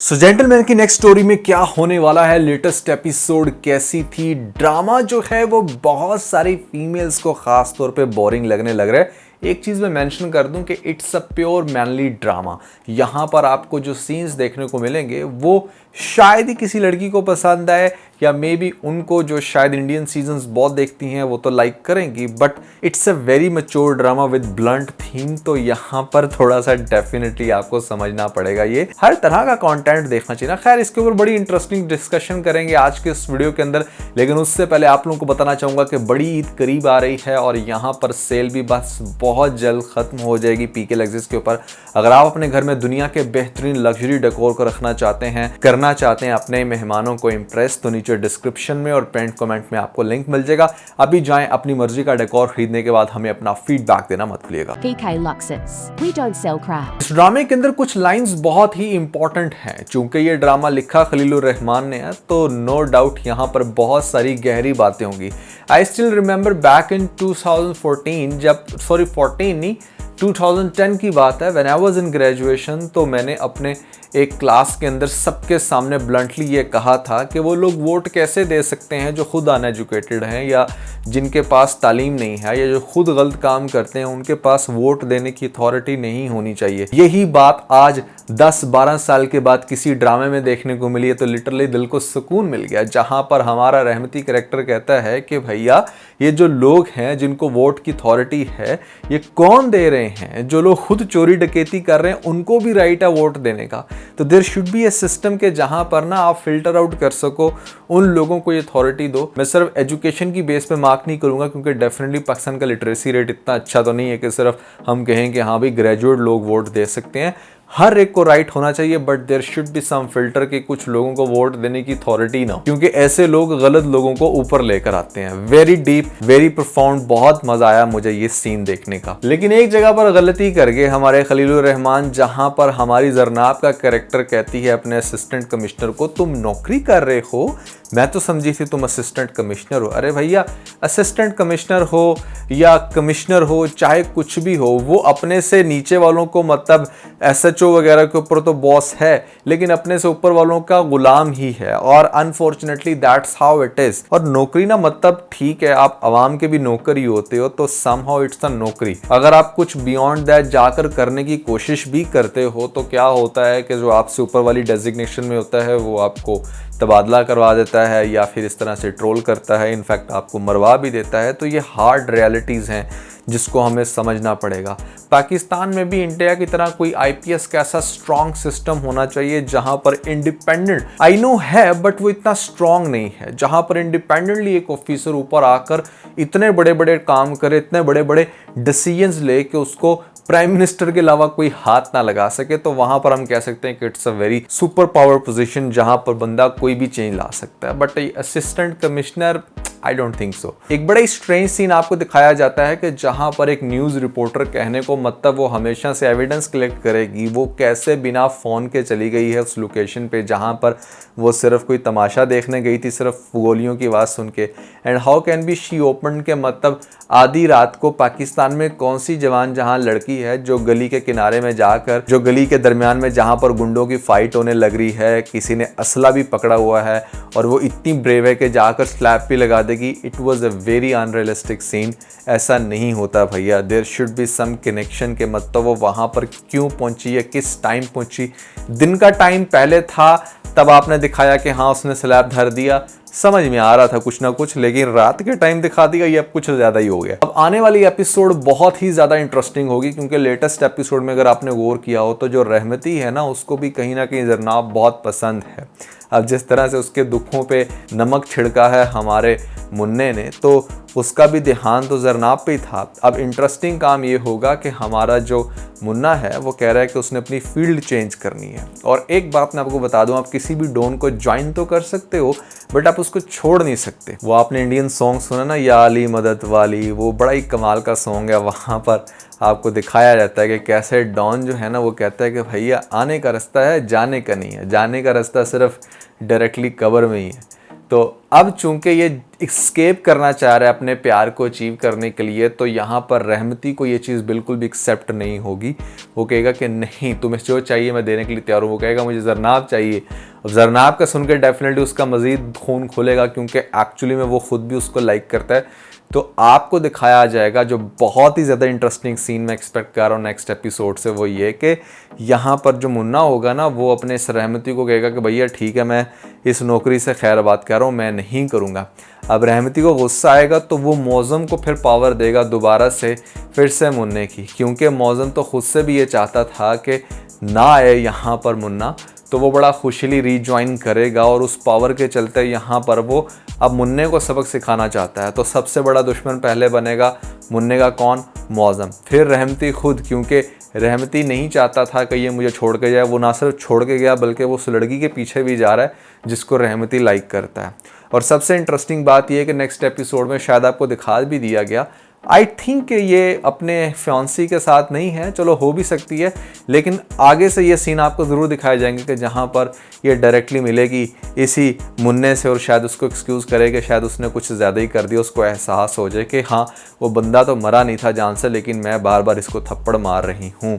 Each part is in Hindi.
सो जेंटलमैन की नेक्स्ट स्टोरी में क्या होने वाला है, लेटेस्ट एपिसोड कैसी थी, ड्रामा जो है वो बहुत सारी फीमेल्स को खास तौर पे बोरिंग लगने लग रहा है। एक चीज़ मैं मेंशन कर दूं कि it's a pure manly drama. यहाँ पर आपको जो सीन्स देखने को मिलेंगे वो शायद ही किसी लड़की को पसंद आए, या मे बी उनको जो शायद इंडियन सीजन्स बहुत देखती हैं वो तो लाइक करेंगी, but it's a very mature drama with blunt theme. तो यहाँ पर थोड़ा सा डेफिनेटली आपको समझना पड़ेगा, ये हर तरह का कंटेंट देखना चाहिए ना। खैर, इसके ऊपर बड़ी इंटरेस्टिंग डिस्कशन करेंगे आज के इस वीडियो के अंदर, लेकिन उससे पहले आप लोगों को बताना चाहूंगा कि बड़ी ईद करीब आ रही है और यहाँ पर सेल भी बस बहुत जल्द खत्म हो जाएगी पीके लग्जरीज के ऊपर। अगर आप अपने घर में दुनिया के बेहतरीन लग्जरी डेकोर को रखना चाहते हैं, करना चाहते हैं अपने मेहमानों को इंप्रेस, तो नीचे डिस्क्रिप्शन में और पेंट कमेंट में आपको लिंक मिल जाएगा। अभी जाएं, अपनी मर्जी का डेकोर खरीदने के बाद हमें अपना फीडबैक देना मत भूलिएगा। PK Luxus. We don't sell crap. इस ड्रामे के अंदर कुछ लाइंस बहुत ही इंपॉर्टेंट हैं। चूंकि ये ड्रामा लिखा खलीलुर रहमान ने है, तो नो डाउट यहाँ पर बहुत सारी गहरी बातें होंगी। I still remember back in 2014, 2010 की बात है, when I was in graduation, तो मैंने अपने एक क्लास के अंदर सबके सामने ब्लंटली ये कहा था कि वो लोग वोट कैसे दे सकते हैं जो खुद अनएजुकेटेड हैं, या जिनके पास तालीम नहीं है, या जो खुद गलत काम करते हैं, उनके पास वोट देने की अथॉरिटी नहीं होनी चाहिए। यही बात आज 10-12 साल के बाद किसी ड्रामे में देखने को मिली है, तो लिटरली दिल को सुकून मिल गया, जहां पर हमारा रहमती कैरेक्टर कहता है कि भैया ये जो लोग हैं जिनको वोट की अथॉरिटी है, ये कौन दे रहे हैं? जो लोग खुद चोरी डकैती कर रहे हैं उनको भी राइट है वोट देने का। तो there should be a system के जहां पर ना आप फिल्टर आउट कर सको, उन लोगों को ये अथॉरिटी दो। मैं सिर्फ एजुकेशन की बेस पे मार्क नहीं करूंगा, क्योंकि डेफिनेटली पाकिस्तान का लिटरेसी रेट इतना अच्छा तो नहीं है कि सिर्फ हम कहें कि हाँ भाई ग्रेजुएट लोग वोट दे सकते हैं। हर एक को राइट होना चाहिए, but there should be some filter के कुछ लोगों को वोट देने की अथॉरिटी ना हो, क्योंकि ऐसे लोग गलत लोगों को ऊपर लेकर आते हैं। वेरी डीप, वेरी प्रोफाउंड, बहुत मजा आया मुझे ये सीन देखने का। लेकिन एक जगह पर गलती कर गए हमारे खलीलुर रहमान, जहां पर हमारी जरनाब का कैरेक्टर कहती है अपने असिस्टेंट कमिश्नर को, तुम नौकरी कर रहे हो, मैं तो समझी थी तुम असिस्टेंट कमिश्नर हो। अरे भैया, असिस्टेंट कमिश्नर हो या कमिश्नर हो, चाहे कुछ भी हो, वो अपने से नीचे वालों को, मतलब SHO वगैरह के ऊपर तो बॉस है, लेकिन अपने से ऊपर वालों का गुलाम ही है। और unfortunately that's how it is. और नौकरी ना, मतलब ठीक है आप आवाम के भी नौकर ही होते हो, तो समहाउ इट्स अ नौकरी। अगर आप कुछ बियॉन्ड दैट जाकर करने की कोशिश भी करते हो, तो क्या होता है कि जो आपसे ऊपर वाली डेजिग्नेशन में होता है वो आपको तबादला करवा देता है, या फिर इस तरह से ट्रोल करता है, इनफैक्ट आपको मरवा भी देता है। तो ये हार्ड रियलिटीज़ हैं जिसको हमें समझना पड़ेगा। पाकिस्तान में भी इंडिया की तरह कोई IPS का ऐसा स्ट्रॉन्ग सिस्टम होना चाहिए जहां पर इंडिपेंडेंट, आई नो है बट वो इतना स्ट्रॉन्ग नहीं है, जहां पर इंडिपेंडेंटली एक ऑफिसर ऊपर आकर इतने बड़े बड़े काम करे, इतने बड़े बड़े डिसीजंस ले कि उसको प्राइम मिनिस्टर के अलावा कोई हाथ ना लगा सके। तो वहां पर हम कह सकते हैं कि it's a very super power position, जहां पर बंदा कोई भी चेंज ला सकता है। But assistant commissioner, I don't think so. एक बड़ा ही स्ट्रेंज सीन आपको दिखाया जाता है कि जहां पर एक न्यूज रिपोर्टर, कहने को मतलब वो हमेशा से एविडेंस कलेक्ट करेगी, वो कैसे बिना फोन के चली गई है उस लोकेशन पे जहां पर वो सिर्फ कोई तमाशा देखने गई थी, सिर्फ गोलियों की आवाज सुन के। And how can be she open के, मतलब आधी रात को पाकिस्तान में कौन सी जवान जहां लड़की है जो गली के किनारे में जाकर, जो गली के दरमियान में जहां पर गुंडों की फाइट होने लग रही है, किसी ने असला भी पकड़ा हुआ है, और वो इतनी ब्रेव है कि जाकर स्लैप भी लगा देगी। It was a very unrealistic scene. ऐसा नहीं होता भैया, there should be some connection के, मतलब वो वहां पर क्यों पहुंची या किस टाइम पहुंची। दिन का टाइम पहले था, तब आपने दिखाया कि हाँ उसने स्लैब धर दिया, समझ में आ रहा था कुछ ना कुछ, लेकिन रात के टाइम दिखा दिया, ये अब कुछ ज्यादा ही हो गया। अब आने वाली एपिसोड बहुत ही ज्यादा इंटरेस्टिंग होगी, क्योंकि लेटेस्ट एपिसोड में अगर आपने गौर किया हो तो जो रहमती है ना, उसको भी कहीं ना कहीं जरनाब बहुत पसंद है। अब जिस तरह से उसके दुखों पे नमक छिड़का है हमारे मुन्ने ने, तो उसका भी ध्यान तो जरनाब पे ही था। अब इंटरेस्टिंग काम ये होगा कि हमारा जो मुन्ना है वो कह रहा है कि उसने अपनी फील्ड चेंज करनी है। और एक बात मैं आपको बता दूं, आप किसी भी डॉन को ज्वाइन तो कर सकते हो, बट आप उसको छोड़ नहीं सकते। वो आपने इंडियन सॉन्ग सुना ना, या अली मदद वाली, वो बड़ा ही कमाल का सॉन्ग है। वहाँ पर आपको दिखाया जाता है कि कैसे डॉन जो है ना, वो कहता है कि भैया आने का रास्ता है, जाने का नहीं है। जाने का रास्ता सिर्फ डायरेक्टली कब्र में ही है। तो अब चूंकि ये एक्सकेप करना चाह रहा है अपने प्यार को अचीव करने के लिए, तो यहाँ पर रहमती को ये चीज़ बिल्कुल भी एक्सेप्ट नहीं होगी। वो कहेगा कि नहीं, तुम्हें जो चाहिए मैं देने के लिए तैयार हूँ। वो कहेगा मुझे जरनाब चाहिए। अब जरनाब का सुनकर डेफिनेटली उसका मज़ीद खून खुलेगा, क्योंकि एक्चुअली में वो खुद भी उसको लाइक करता है। तो आपको दिखाया जाएगा जो बहुत ही ज़्यादा इंटरेस्टिंग सीन मैं एक्सपेक्ट कर रहा हूँ नेक्स्ट एपिसोड से, वो ये कि यहाँ पर जो मुन्ना होगा ना, वो अपने इस रहमती को कहेगा कि भैया ठीक है, मैं इस नौकरी से खैर बात कर रहा हूँ, मैं नहीं करूँगा। अब रहमती को गुस्सा आएगा तो वो मौज़म को फिर पावर देगा दोबारा से फिर से मुन्ने की, क्योंकि मौज़म तो खुद से भी ये चाहता था कि ना आए यहाँ पर मुन्ना, तो वो बड़ा खुशली रीज्वाइन करेगा और उस पावर के चलते यहाँ पर वो अब मुन्ने को सबक सिखाना चाहता है। तो सबसे बड़ा दुश्मन पहले बनेगा मुन्ने का कौन? मौज़म, फिर रहमती खुद, क्योंकि रहमती नहीं चाहता था कि ये मुझे छोड़ के जाए। वो ना सिर्फ छोड़ के गया बल्कि वो उस लड़की के पीछे भी जा रहा है जिसको रहमती लाइक करता है। और सबसे इंटरेस्टिंग बात यह है कि नेक्स्ट एपिसोड में शायद आपको दिखा भी दिया गया, आई थिंक ये अपने फ्योंसी के साथ नहीं है, चलो हो भी सकती है, लेकिन आगे से ये सीन आपको ज़रूर दिखाए जाएंगे कि जहाँ पर ये डायरेक्टली मिलेगी इसी मुन्ने से और शायद उसको एक्सक्यूज़ करे कि शायद उसने कुछ ज़्यादा ही कर दिया। उसको एहसास हो जाए कि हाँ, वो बंदा तो मरा नहीं था जान से, लेकिन मैं बार बार इसको थप्पड़ मार रही हूँ।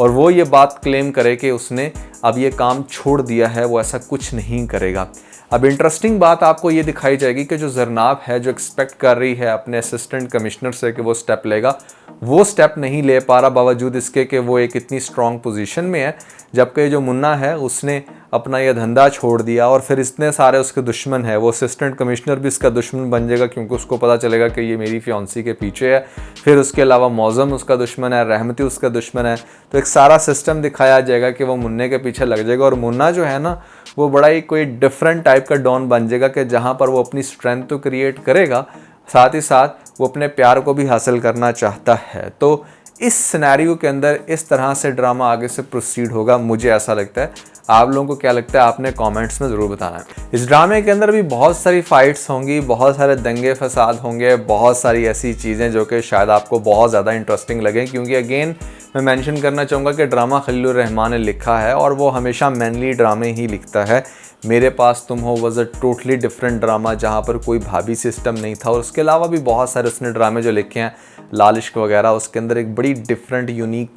और वो ये बात क्लेम करे कि उसने अब ये काम छोड़ दिया है, वो ऐसा कुछ नहीं करेगा। अब इंटरेस्टिंग बात आपको ये दिखाई जाएगी कि जो जरनाब है, जो एक्सपेक्ट कर रही है अपने असिस्टेंट कमिश्नर से कि वो स्टेप लेगा, वो स्टेप नहीं ले पा रहा, बावजूद इसके कि वो एक इतनी स्ट्रॉन्ग पोजीशन में है। जबकि जो मुन्ना है उसने अपना ये धंधा छोड़ दिया और फिर इतने सारे उसके दुश्मन है, वो असिस्टेंट कमिश्नर भी इसका दुश्मन बन जाएगा, क्योंकि उसको पता चलेगा कि ये मेरी फियांसी के पीछे है। फिर उसके अलावा मौज़म उसका दुश्मन है, रहमती उसका दुश्मन है। तो एक सारा सिस्टम दिखाया जाएगा कि वो मुन्ने के पीछे लग जाएगा और मुन्ना जो है ना, वो बड़ा ही कोई डिफरेंट टाइप का डॉन बन जाएगा कि जहाँ पर वो अपनी स्ट्रेंथ तो क्रिएट करेगा, साथ ही साथ वो अपने प्यार को भी हासिल करना चाहता है। तो इस सिनेरियो के अंदर इस तरह से ड्रामा आगे से प्रोसीड होगा, मुझे ऐसा लगता है। आप लोगों को क्या लगता है, आपने कमेंट्स में ज़रूर बताना है। इस ड्रामे के अंदर भी बहुत सारी फाइट्स होंगी, बहुत सारे दंगे फसाद होंगे, बहुत सारी ऐसी चीज़ें जो कि शायद आपको बहुत ज़्यादा इंटरेस्टिंग लगें, क्योंकि अगेन मैं मेंशन करना चाहूँगा कि ड्रामा खलीलुर रहमान ने लिखा है और वो हमेशा मैनली ड्रामे ही लिखता है। मेरे पास तुम हो was a totally different drama, जहाँ पर कोई भाभी सिस्टम नहीं था, और उसके अलावा भी बहुत सारे उसने ड्रामे जो लिखे हैं, लाल इश्क वगैरह, उसके अंदर एक बड़ी डिफरेंट यूनिक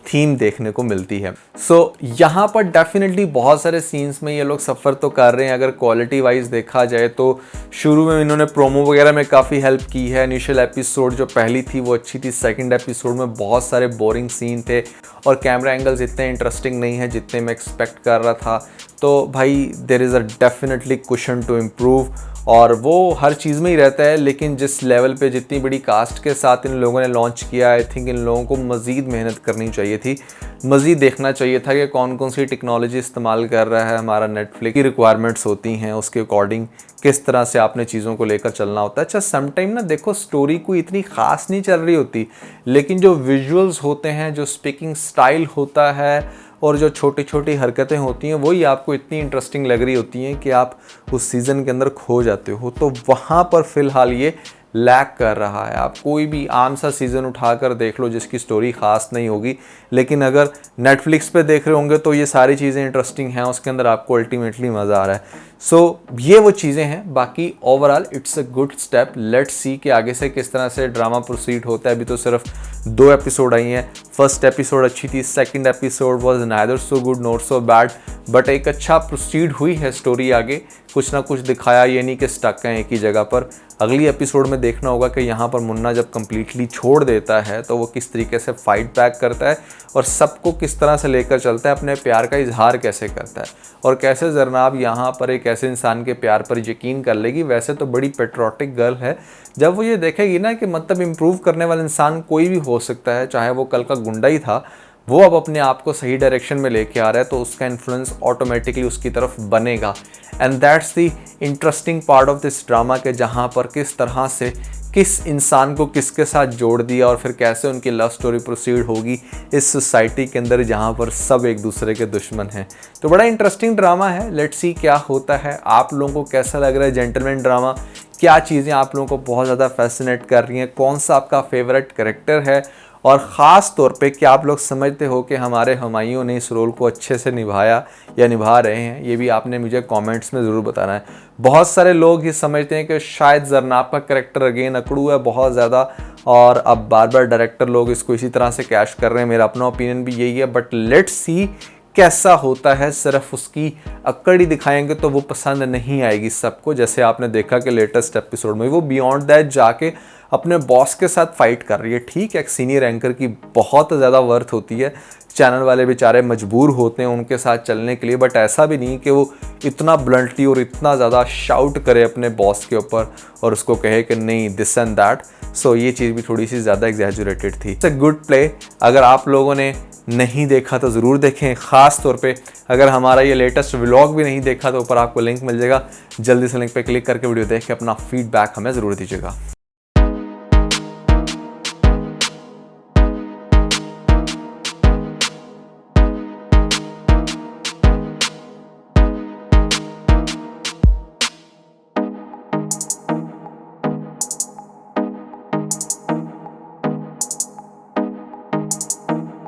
थीम देखने को मिलती है। सो यहाँ पर डेफिनेटली बहुत सारे सीन्स में ये लोग सफ़र तो कर रहे हैं। अगर क्वालिटी वाइज देखा जाए तो शुरू में इन्होंने प्रोमो वगैरह में काफ़ी हेल्प की है। इनिशियल एपिसोड जो पहली थी वो अच्छी थी, सेकंड एपिसोड में बहुत सारे बोरिंग सीन थे और कैमरा एंगल्स इतने इंटरेस्टिंग नहीं है जितने मैं एक्सपेक्ट कर रहा था। तो भाई there is a definitely question to improve, और वो हर चीज़ में ही रहता है, लेकिन जिस लेवल पे जितनी बड़ी कास्ट के साथ इन लोगों ने लॉन्च किया, आई थिंक इन लोगों को मज़ीद मेहनत करनी चाहिए थी, मज़ीद देखना चाहिए था कि कौन कौन सी टेक्नोलॉजी इस्तेमाल कर रहा है हमारा नेटफ्लिक्स की रिक्वायरमेंट्स होती हैं, उसके अकॉर्डिंग किस तरह से आपने चीज़ों को लेकर चलना होता है। अच्छा, समटाइम ना देखो स्टोरी कोई इतनी ख़ास नहीं चल रही होती, लेकिन जो विजुअल्स होते हैं, जो स्पीकिंग स्टाइल होता है और जो छोटी छोटी हरकतें होती हैं, वही आपको इतनी इंटरेस्टिंग लग रही होती हैं कि आप उस सीज़न के अंदर खो जाते हो। तो वहाँ पर फ़िलहाल ये लैग कर रहा है। आप कोई भी आम सा सीज़न उठाकर देख लो जिसकी स्टोरी ख़ास नहीं होगी, लेकिन अगर नेटफ्लिक्स पे देख रहे होंगे तो ये सारी चीज़ें इंटरेस्टिंग हैं, उसके अंदर आपको अल्टीमेटली मज़ा आ रहा है। सो ये वो चीज़ें हैं। बाकी overall it's a good step. Let's see कि आगे से किस तरह से ड्रामा प्रोसीड होता है। अभी तो सिर्फ 2 एपिसोड आई हैं। फर्स्ट एपिसोड अच्छी थी, second episode was neither so good not so bad, but एक अच्छा प्रोसीड हुई है स्टोरी आगे, कुछ ना कुछ दिखाया, ये नहीं कि स्टक हैं एक ही जगह पर। अगली एपिसोड में देखना होगा कि यहाँ पर मुन्ना जब कम्प्लीटली छोड़ देता है तो वो किस तरीके से फाइट बैक करता है और सबको किस तरह से लेकर चलता है, अपने प्यार का इजहार कैसे करता है, और कैसे जरनाब यहाँ पर एक ऐसे इंसान के प्यार पर यकीन कर लेगी। वैसे तो बड़ी पेट्रोटिक गर्ल है, जब वो ये देखेगी ना कि मतलब इम्प्रूव करने वाला इंसान कोई भी हो सकता है, चाहे वो कल का गुंडा ही था, वो अब अपने आप को सही डायरेक्शन में लेके आ रहा है, तो उसका इन्फ्लुएंस ऑटोमेटिकली उसकी तरफ बनेगा। And that's the interesting part of this drama के जहाँ पर किस तरह से किस इंसान को किसके साथ जोड़ दिया और फिर कैसे उनकी लव स्टोरी प्रोसीड होगी इस सोसाइटी के अंदर जहाँ पर सब एक दूसरे के दुश्मन हैं। तो बड़ा इंटरेस्टिंग ड्रामा है। लेट्स सी क्या होता है। आप लोगों को कैसा लग रहा है जेंटलमैन ड्रामा? क्या चीज़ें आप लोगों को बहुत ज़्यादा फैसिनेट कर रही हैं? कौन सा आपका फेवरेट कैरेक्टर है? और ख़ास तौर पे क्या आप लोग समझते हो कि हमारे हुमायूं ने इस रोल को अच्छे से निभाया या निभा रहे हैं, ये भी आपने मुझे कमेंट्स में ज़रूर बताना है। बहुत सारे लोग ये समझते हैं कि शायद ज़रनाब का कैरेक्टर अगेन अकड़ू है बहुत ज़्यादा और अब बार बार डायरेक्टर लोग इसको इसी तरह से कैश कर रहे हैं। मेरा अपना ओपिनियन भी यही है, बट लेट्स सी कैसा होता है। सिर्फ उसकी अक्कड़ ही दिखाएंगे तो वो पसंद नहीं आएगी सबको। जैसे आपने देखा कि लेटेस्ट एपिसोड में वो बियॉन्ड दैट जाके अपने बॉस के साथ फाइट कर रही है। ठीक है, एक सीनियर एंकर की बहुत ज़्यादा वर्थ होती है, चैनल वाले बेचारे मजबूर होते हैं उनके साथ चलने के लिए, बट ऐसा भी नहीं कि वो इतना ब्लंटली और इतना ज़्यादा शाउट करे अपने बॉस के ऊपर और उसको कहे कि नहीं दिस एंड दैट। सो ये चीज़ भी थोड़ी सी ज़्यादा एग्जैजुरेटेड थी। It's a good play. अगर आप लोगों ने नहीं देखा तो ज़रूर देखें। ख़ास तौर पे अगर हमारा ये लेटेस्ट व्लॉग भी नहीं देखा तो ऊपर आपको लिंक मिल जाएगा, जल्दी से लिंक पे क्लिक करके वीडियो देख के अपना फीडबैक हमें ज़रूर दीजिएगा।